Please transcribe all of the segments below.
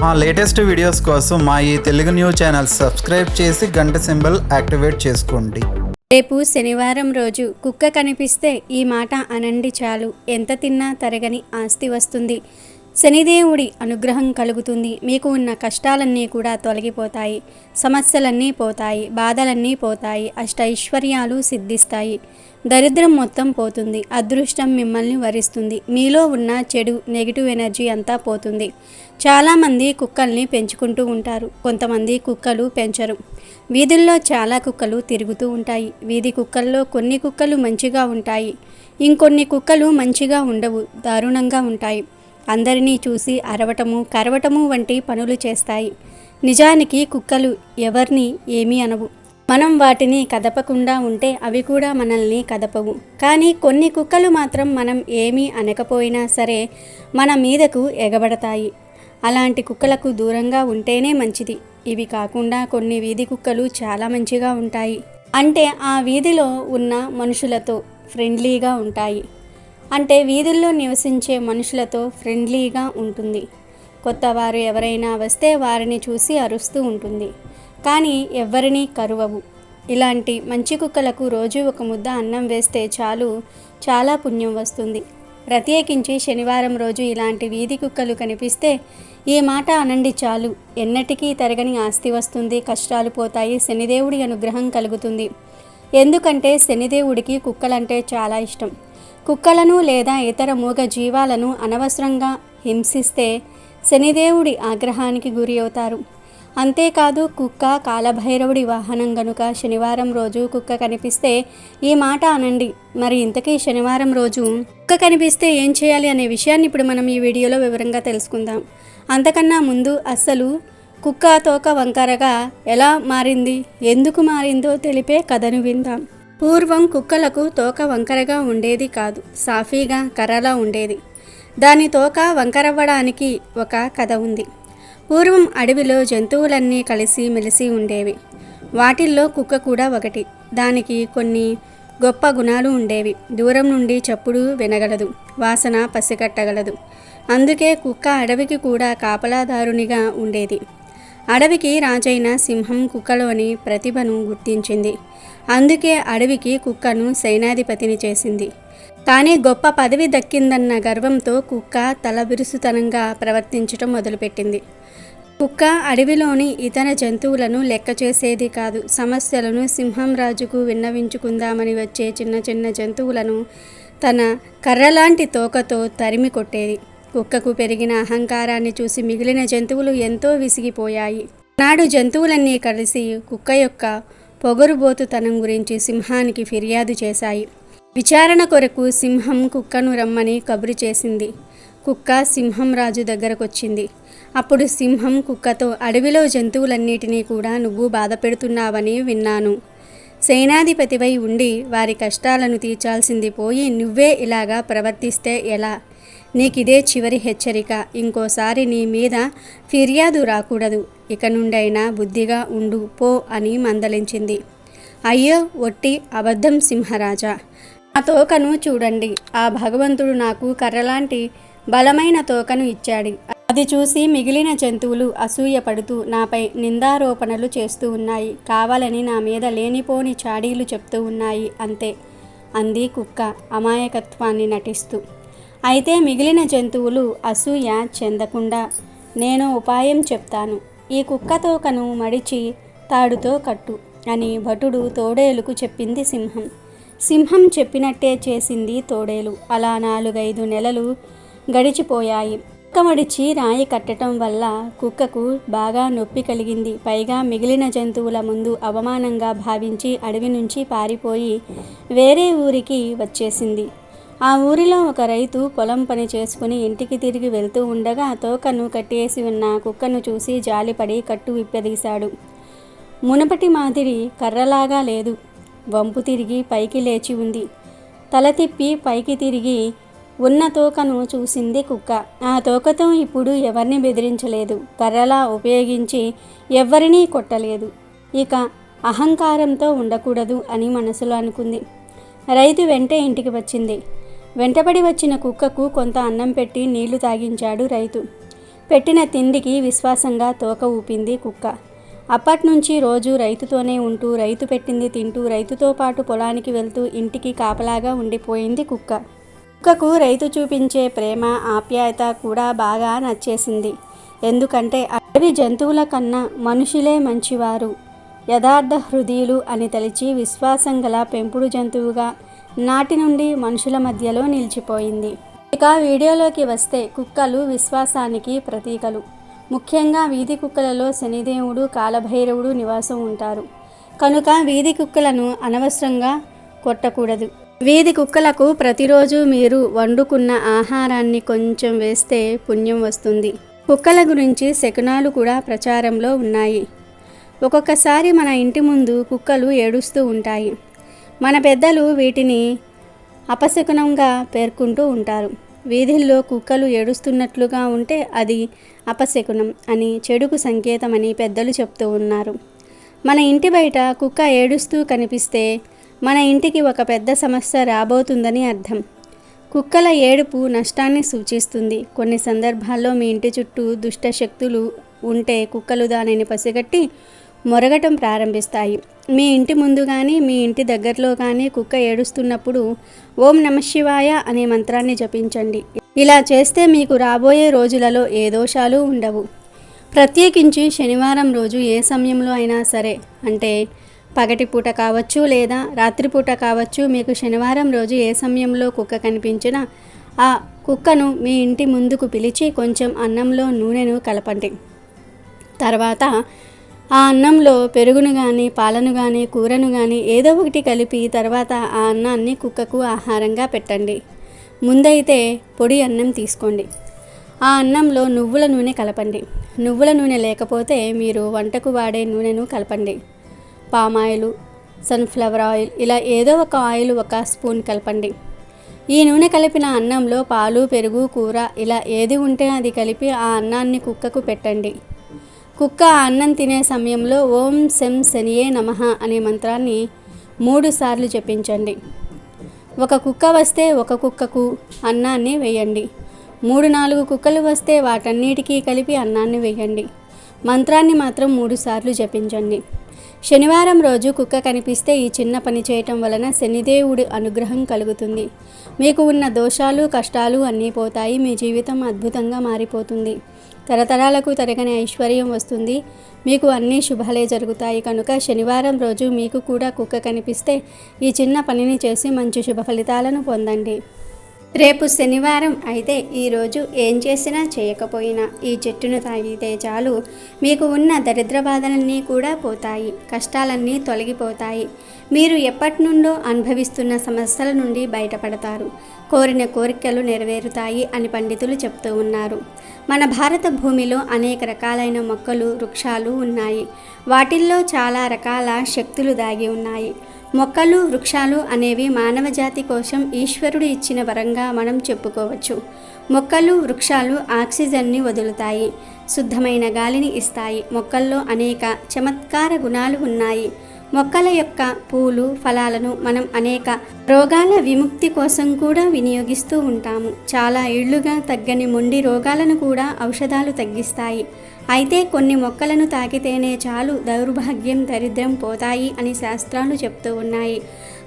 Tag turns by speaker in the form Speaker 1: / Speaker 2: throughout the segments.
Speaker 1: మా latest videos కోసం మా ఈ తెలుగు న్యూస్ ఛానల్ సబ్స్క్రైబ్ చేసి గంట సింబల్ యాక్టివేట్ చేసుకోండి.
Speaker 2: రేపు శనివారం రోజు కుక్క కనిపిస్తే ఈ మాట అనండి చాలు, ఎంత తిన్నా తరగని ఆస్తి వస్తుంది. శనిదేవుడి అనుగ్రహం కలుగుతుంది. మీకు ఉన్న కష్టాలన్నీ కూడా తొలగిపోతాయి, సమస్యలన్నీ పోతాయి, బాధలన్నీ పోతాయి, అష్టైశ్వర్యాలు సిద్ధిస్తాయి, దరిద్రం మొత్తం పోతుంది, అదృష్టం మిమ్మల్ని వరిస్తుంది, మీలో ఉన్న చెడు నెగిటివ్ ఎనర్జీ అంతా పోతుంది. చాలామంది కుక్కల్ని పెంచుకుంటూ ఉంటారు, కొంతమంది కుక్కలు పెంచరు. వీధుల్లో చాలా కుక్కలు తిరుగుతూ ఉంటాయి. వీధి కుక్కల్లో కొన్ని కుక్కలు మంచిగా ఉంటాయి, ఇంకొన్ని కుక్కలు మంచిగా ఉండవు, దారుణంగా ఉంటాయి. అందరినీ చూసి అరవటము కరవటము వంటి పనులు చేస్తాయి. నిజానికి కుక్కలు ఎవరిని ఏమీ అనవు. మనం వాటిని కదపకుండా ఉంటే అవి కూడా మనల్ని కదపవు. కానీ కొన్ని కుక్కలు మాత్రం మనం ఏమీ అనకపోయినా సరే మన మీదకు ఎగబడతాయి. అలాంటి కుక్కలకు దూరంగా ఉంటేనే మంచిది. ఇవి కాకుండా కొన్ని వీధి కుక్కలు చాలా మంచిగా ఉంటాయి. అంటే ఆ వీధిలో ఉన్న మనుషులతో ఫ్రెండ్లీగా ఉంటాయి. అంటే వీధుల్లో నివసించే మనుషులతో ఫ్రెండ్లీగా ఉంటుంది. కొత్త వారు ఎవరైనా వస్తే వారిని చూసి అరుస్తూ ఉంటుంది, కానీ ఎవ్వరినీ కరువవు. ఇలాంటి మంచి కుక్కలకు రోజు ఒక ముద్ద అన్నం వేస్తే చాలు, చాలా పుణ్యం వస్తుంది. ప్రత్యేకించి శనివారం రోజు ఇలాంటి వీధి కుక్కలు కనిపిస్తే ఈ మాట అనండి చాలు, ఎన్నటికీ తరగని ఆస్తి వస్తుంది, కష్టాలు పోతాయి, శనిదేవుడి అనుగ్రహం కలుగుతుంది. ఎందుకంటే శనిదేవుడికి కుక్కలంటే చాలా ఇష్టం. కుక్కలను లేదా ఇతర మూగ జీవాలను అనవసరంగా హింసిస్తే శనిదేవుడి ఆగ్రహానికి గురి అవుతారు. అంతేకాదు కుక్క కాలభైరవుడి వాహనం గనుక శనివారం రోజు కుక్క కనిపిస్తే ఈ మాట అనండి. మరి ఇంతకీ శనివారం రోజు కుక్క కనిపిస్తే ఏం చేయాలి అనే విషయాన్ని ఇప్పుడు మనం ఈ వీడియోలో వివరంగా తెలుసుకుందాం. అంతకన్నా ముందు అస్సలు కుక్క తోక వంకరగా ఎలా మారింది, ఎందుకు మారిందో తెలిపే కథను విందాం. పూర్వం కుక్కలకు తోక వంకరగా ఉండేది కాదు, సాఫీగా కర్రలా ఉండేది. దాని తోక వంకరవ్వడానికి ఒక కథ ఉంది. పూర్వం అడవిలో జంతువులన్నీ కలిసి మెలిసి ఉండేవి. వాటిల్లో కుక్క కూడా ఒకటి. దానికి కొన్ని గొప్ప గుణాలు ఉండేవి. దూరం నుండి చప్పుడు వినగలదు, వాసన పసిగట్టగలదు. అందుకే కుక్క అడవికి కూడా కాపలాదారునిగా ఉండేది. అడవికి రాజైన సింహం కుక్కలోని ప్రతిభను గుర్తించింది. అందుకే అడవికి కుక్కను సేనాధిపతిని చేసింది. కానీ గొప్ప పదవి దక్కిందన్న గర్వంతో కుక్క తలబిరుసుతనంగా ప్రవర్తించటం మొదలుపెట్టింది. కుక్క అడవిలోని ఇతర జంతువులను లెక్క చేసేది కాదు. సమస్యలను సింహం రాజుకు విన్నవించుకుందామని వచ్చే చిన్న చిన్న జంతువులను తన కర్రలాంటి తోకతో తరిమి కొట్టేది. కుక్కకు పెరిగిన అహంకారాన్ని చూసి మిగిలిన జంతువులు ఎంతో విసిగిపోయాయి. నాడు జంతువులన్నీ కలిసి కుక్క యొక్క పొగరుబోతుతనం గురించి సింహానికి ఫిర్యాదు చేశాయి. విచారణ కొరకు సింహం కుక్కను రమ్మని కబురు చేసింది. కుక్క సింహం రాజు దగ్గరకొచ్చింది. అప్పుడు సింహం కుక్కతో, అడవిలో జంతువులన్నిటినీ కూడా నువ్వు బాధ పెడుతున్నావని విన్నాను. సేనాధిపతివై ఉండి వారి కష్టాలను తీర్చాల్సింది పోయి నువ్వే ఇలాగా ప్రవర్తిస్తే ఎలా? నీకిదే చివరి హెచ్చరిక. ఇంకోసారి నీ మీద ఫిర్యాదు రాకూడదు. ఇక నుండైనా బుద్ధిగా ఉండు పో అని మందలించింది. అయ్యో ఒట్టి అబద్ధం సింహరాజా, ఆ తోకను చూడండి. ఆ భగవంతుడు నాకు కర్రలాంటి బలమైన తోకను ఇచ్చాడు. అది చూసి మిగిలిన జంతువులు అసూయ పడుతూ నాపై నిందారోపణలు చేస్తూ ఉన్నాయి. కావాలని నా మీద లేనిపోని చాడీలు చెప్తూ ఉన్నాయి అంతే అంది కుక్క అమాయకత్వాన్ని నటిస్తూ. అయితే మిగిలిన జంతువులు అసూయ చెందకుండా నేను ఉపాయం చెప్తాను. ఈ కుక్క తోకను మడిచి తాడుతో కట్టు అని భటుడు తోడేలుకు చెప్పింది సింహం. సింహం చెప్పినట్టే చేసింది తోడేలు. అలా 4-5 నెలలు గడిచిపోయాయి. కుక్క మడిచి రాయి కట్టడం వల్ల కుక్కకు బాగా నొప్పి కలిగింది. పైగా మిగిలిన జంతువుల ముందు అవమానంగా భావించి అడవి నుంచి పారిపోయి వేరే ఊరికి వచ్చేసింది. ఆ ఊరిలో ఒక రైతు పొలం పని చేసుకుని ఇంటికి తిరిగి వెళ్తూ ఉండగా తోకను కట్టేసి ఉన్న కుక్కను చూసి జాలిపడి కట్టు విప్పదీశాడు. మునపటి మాదిరి కర్రలాగా లేదు, వంపు తిరిగి పైకి లేచి ఉంది. తల తిప్పి పైకి తిరిగి ఉన్న తోకను చూసింది కుక్క. ఆ తోకతో ఇప్పుడు ఎవరిని బెదిరించలేదు, కర్రలా ఉపయోగించి ఎవ్వరినీ కొట్టలేదు. ఇక అహంకారంతో ఉండకూడదు అని మనసులో అనుకుంది. రైతు వెంటే ఇంటికి వచ్చింది. వెంటబడి వచ్చిన కుక్కకు కొంత అన్నం పెట్టి నీళ్లు తాగించాడు రైతు. పెట్టిన తిండికి విశ్వాసంగా తోక ఊపింది కుక్క. అప్పట్నుంచి రోజు రైతుతోనే ఉంటూ, రైతు పెట్టింది తింటూ, రైతుతో పాటు పొలానికి వెళ్తూ ఇంటికి కాపలాగా ఉండిపోయింది కుక్క. కుక్కకు రైతు చూపించే ప్రేమ, ఆప్యాయత కూడా బాగా నచ్చేసింది. ఎందుకంటే అడవి జంతువుల కన్నా మనుషులే మంచివారు, యథార్థ హృదయులు అని తలిచి విశ్వాసం గల పెంపుడు జంతువుగా నాటి నుండి మనుషుల మధ్యలో నిలిచిపోయింది. ఇక వీడియోలోకి వస్తే, కుక్కలు విశ్వాసానికి ప్రతీకలు. ముఖ్యంగా వీధి కుక్కలలో శనిదేవుడు, కాలభైరవుడు నివాసం ఉంటారు కనుక వీధి కుక్కలను అనవసరంగా కొట్టకూడదు. వీధి కుక్కలకు ప్రతిరోజు మీరు వండుకున్న ఆహారాన్ని కొంచెం వేస్తే పుణ్యం వస్తుంది. కుక్కల గురించి శకునాలు కూడా ప్రచారంలో ఉన్నాయి. ఒక్కొక్కసారి మన ఇంటి ముందు కుక్కలు ఏడుస్తూ ఉంటాయి. మన పెద్దలు వీటిని అపశకునంగా పేర్కొంటూ ఉంటారు. వీధుల్లో కుక్కలు ఏడుస్తున్నట్లుగా ఉంటే అది అపశకునం అని, చెడుకు సంకేతమని పెద్దలు చెప్తూ ఉన్నారు. మన ఇంటి బయట కుక్క ఏడుస్తూ కనిపిస్తే మన ఇంటికి ఒక పెద్ద సమస్య రాబోతుందని అర్థం. కుక్కల ఏడుపు నష్టాన్ని సూచిస్తుంది. కొన్ని సందర్భాల్లో మీ ఇంటి చుట్టూ దుష్ట శక్తులు ఉంటే కుక్కలు దానిని పసిగట్టి మొరగటం ప్రారంభిస్తాయి. మీ ఇంటి ముందు కానీ, మీ ఇంటి దగ్గరలో కానీ కుక్క ఏడుస్తున్నప్పుడు ఓం నమఃశివాయ అనే మంత్రాన్ని జపించండి. ఇలా చేస్తే మీకు రాబోయే రోజులలో ఏ దోషాలు ఉండవు. ప్రత్యేకించి శనివారం రోజు ఏ సమయంలో అయినా సరే, అంటే పగటిపూట కావచ్చు లేదా రాత్రిపూట కావచ్చు, మీకు శనివారం రోజు ఏ సమయంలో కుక్క కనిపించినా ఆ కుక్కను మీ ఇంటి ముందుకు పిలిచి కొంచెం అన్నంలో నూనెను కలపండి. తర్వాత ఆ అన్నంలో పెరుగును కానీ, పాలను కానీ, కూరను కానీ ఏదో ఒకటి కలిపి తర్వాత ఆ అన్నాన్ని కుక్కకు ఆహారంగా పెట్టండి. ముందైతే పొడి అన్నం తీసుకోండి. ఆ అన్నంలో నువ్వుల నూనె కలపండి. నువ్వుల నూనె లేకపోతే మీరు వంటకు వాడే నూనెను కలపండి. పామాయిల్, సన్ఫ్లవర్ ఆయిల్, ఇలా ఏదో ఒక ఆయిల్ 1 స్పూన్ కలపండి. ఈ నూనె కలిపిన అన్నంలో పాలు, పెరుగు, కూర ఇలా ఏది ఉంటే అది కలిపి ఆ అన్నాన్ని కుక్కకు పెట్టండి. కుక్క అన్నం తినే సమయంలో ఓం శం శనియే నమః అనే మంత్రాన్ని 3 సార్లు జపించండి. ఒక కుక్క వస్తే ఒక కుక్కకు అన్నాన్ని వేయండి. 3-4 కుక్కలు వస్తే వాటన్నిటికీ కలిపి అన్నాన్ని వేయండి. మంత్రాన్ని మాత్రం 3 సార్లు జపించండి. శనివారం రోజు కుక్క కనిపిస్తే ఈ చిన్న పని చేయటం వలన శనిదేవుడి అనుగ్రహం కలుగుతుంది. మీకు ఉన్న దోషాలు, కష్టాలు అన్నీ పోతాయి. మీ జీవితం అద్భుతంగా మారిపోతుంది. తరతరాలకు తరగని ఐశ్వర్యం వస్తుంది. మీకు అన్ని శుభాలే జరుగుతాయి. కనుక శనివారం రోజు మీకు కూడా కుక్క కనిపిస్తే ఈ చిన్న పనిని చేసి మంచి శుభ ఫలితాలను పొందండి. రేపు శనివారం అయితే ఈరోజు ఏం చేసినా చేయకపోయినా ఈ చెట్టును తాగితే చాలు, మీకు ఉన్న దరిద్ర బాధలన్నీ కూడా పోతాయి, కష్టాలన్నీ తొలగిపోతాయి. మీరు ఎప్పటి నుండో అనుభవిస్తున్న సమస్యల నుండి బయటపడతారు. కోరిన కోరికలు నెరవేరుతాయి అని పండితులు చెప్తూ ఉన్నారు. మన భారత భూమిలో అనేక రకాలైన మొక్కలు, వృక్షాలు ఉన్నాయి. వాటిల్లో చాలా రకాల శక్తులు దాగి ఉన్నాయి. మొక్కలు, వృక్షాలు అనేవి మానవ జాతి కోసం ఈశ్వరుడు ఇచ్చిన వరంగా మనం చెప్పుకోవచ్చు. మొక్కలు, వృక్షాలు ఆక్సిజన్ని వదులుతాయి, శుద్ధమైన గాలిని ఇస్తాయి. మొక్కల్లో అనేక చమత్కార గుణాలు ఉన్నాయి. మొక్కల యొక్క పూలు, ఫలాలను మనం అనేక రోగాల విముక్తి కోసం కూడా వినియోగిస్తూ ఉంటాము. చాలా ఏళ్లుగా తగ్గని మొండి రోగాలను కూడా ఔషధాలు తగ్గిస్తాయి. అయితే కొన్ని మొక్కలను తాకితేనే చాలు దౌర్భాగ్యం, దరిద్రం పోతాయి అని శాస్త్రాలు చెప్తూ ఉన్నాయి.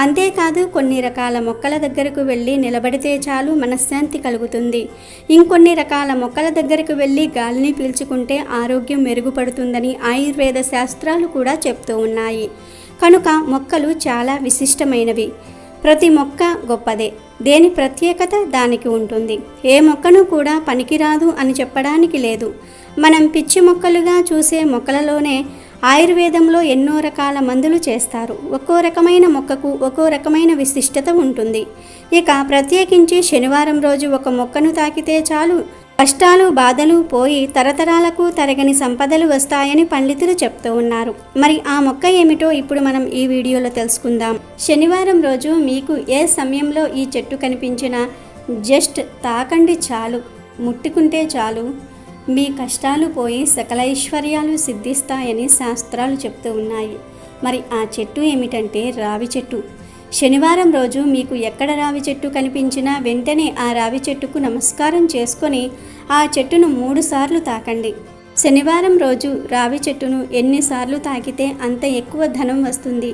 Speaker 2: అంతేకాదు కొన్ని రకాల మొక్కల దగ్గరకు వెళ్ళి నిలబడితే చాలు మనశ్శాంతి కలుగుతుంది. ఇంకొన్ని రకాల మొక్కల దగ్గరకు వెళ్ళి గాలిని పీల్చుకుంటే ఆరోగ్యం మెరుగుపడుతుందని ఆయుర్వేద శాస్త్రాలు కూడా చెప్తూ ఉన్నాయి. కనుక మొక్కలు చాలా విశిష్టమైనవి. ప్రతి మొక్క గొప్పదే. దేని ప్రత్యేకత దానికి ఉంటుంది. ఏ మొక్కను కూడా పనికిరాదు అని చెప్పడానికి లేదు. మనం పిచ్చి మొక్కలుగా చూసే మొక్కలలోనే ఆయుర్వేదంలో ఎన్నో రకాల మందులు చేస్తారు. ఒక్కో రకమైన మొక్కకు ఒక్కో రకమైన విశిష్టత ఉంటుంది. ఇక ప్రత్యేకించి శనివారం రోజు ఒక మొక్కను తాకితే చాలు కష్టాలు, బాధలు పోయి తరతరాలకు తరగని సంపదలు వస్తాయని పండితులు చెప్తూ ఉన్నారు. మరి ఆ మొక్క ఏమిటో ఇప్పుడు మనం ఈ వీడియోలో తెలుసుకుందాం. శనివారం రోజు మీకు ఏ సమయంలో ఈ చెట్టు కనిపించినా జస్ట్ తాకండి చాలు, ముట్టుకుంటే చాలు, మీ కష్టాలు పోయి సకల ఐశ్వర్యాలు సిద్ధిస్తాయని శాస్త్రాలు చెప్తూ ఉన్నాయి. మరి ఆ చెట్టు ఏమిటంటే రావి చెట్టు. శనివారం రోజు మీకు ఎక్కడ రావి చెట్టు కనిపించినా వెంటనే ఆ రావి చెట్టుకు నమస్కారం చేసుకొని ఆ చెట్టును 3 సార్లు తాకండి. శనివారం రోజు రావి చెట్టును ఎన్నిసార్లు తాకితే అంత ఎక్కువ ధనం వస్తుంది.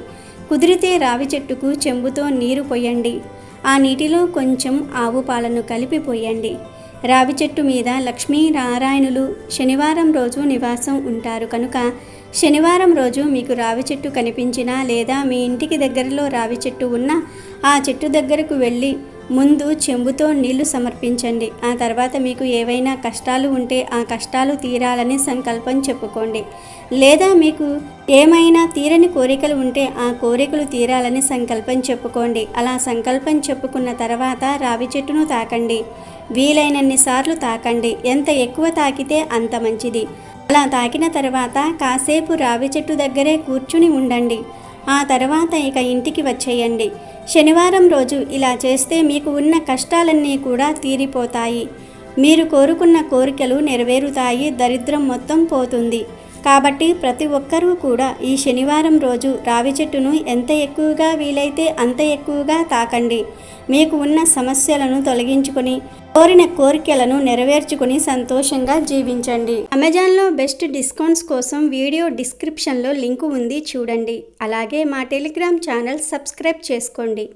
Speaker 2: కుదిరితే రావి చెట్టుకు చెంబుతో నీరు పోయండి. ఆ నీటిలో కొంచెం ఆవు పాలను కలిపి పోయండి. రావి చెట్టు మీద లక్ష్మీ నారాయణులు శనివారం రోజు నివాసం ఉంటారు కనుక శనివారం రోజు మీకు రావి చెట్టు కనిపించినా లేదా మీ ఇంటికి దగ్గరలో రావి చెట్టు ఉన్నా ఆ చెట్టు దగ్గరకు వెళ్ళి ముందు చెంబుతో నీళ్లు సమర్పించండి. ఆ తర్వాత మీకు ఏవైనా కష్టాలు ఉంటే ఆ కష్టాలు తీరాలని సంకల్పం చెప్పుకోండి. లేదా మీకు ఏమైనా తీరని కోరికలు ఉంటే ఆ కోరికలు తీరాలని సంకల్పం చెప్పుకోండి. అలా సంకల్పం చెప్పుకున్న తర్వాత రావి చెట్టును తాకండి. వీలైనన్ని సార్లు తాకండి. ఎంత ఎక్కువ తాకితే అంత మంచిది. అలా తాకిన తర్వాత కాసేపు రావి చెట్టు దగ్గరే కూర్చుని ఉండండి. ఆ తర్వాత ఇక ఇంటికి వచ్చేయండి. శనివారం రోజు ఇలా చేస్తే మీకు ఉన్న కష్టాలన్నీ కూడా తీరిపోతాయి. మీరు కోరుకున్న కోరికలు నెరవేరుతాయి. దరిద్రం మొత్తం పోతుంది. కాబట్టి ప్రతి ఒక్కరూ కూడా ఈ శనివారం రోజు రావి చెట్టును ఎంత ఎక్కువగా వీలైతే అంత ఎక్కువగా తాకండి. మీకు ఉన్న సమస్యలను తొలగించుకొని కోరిన కోరికలను నెరవేర్చుకుని సంతోషంగా జీవించండి. అమెజాన్లో బెస్ట్ డిస్కౌంట్స్ కోసం వీడియో డిస్క్రిప్షన్లో లింకు ఉంది, చూడండి. అలాగే మా టెలిగ్రామ్ ఛానల్ సబ్స్క్రైబ్ చేసుకోండి.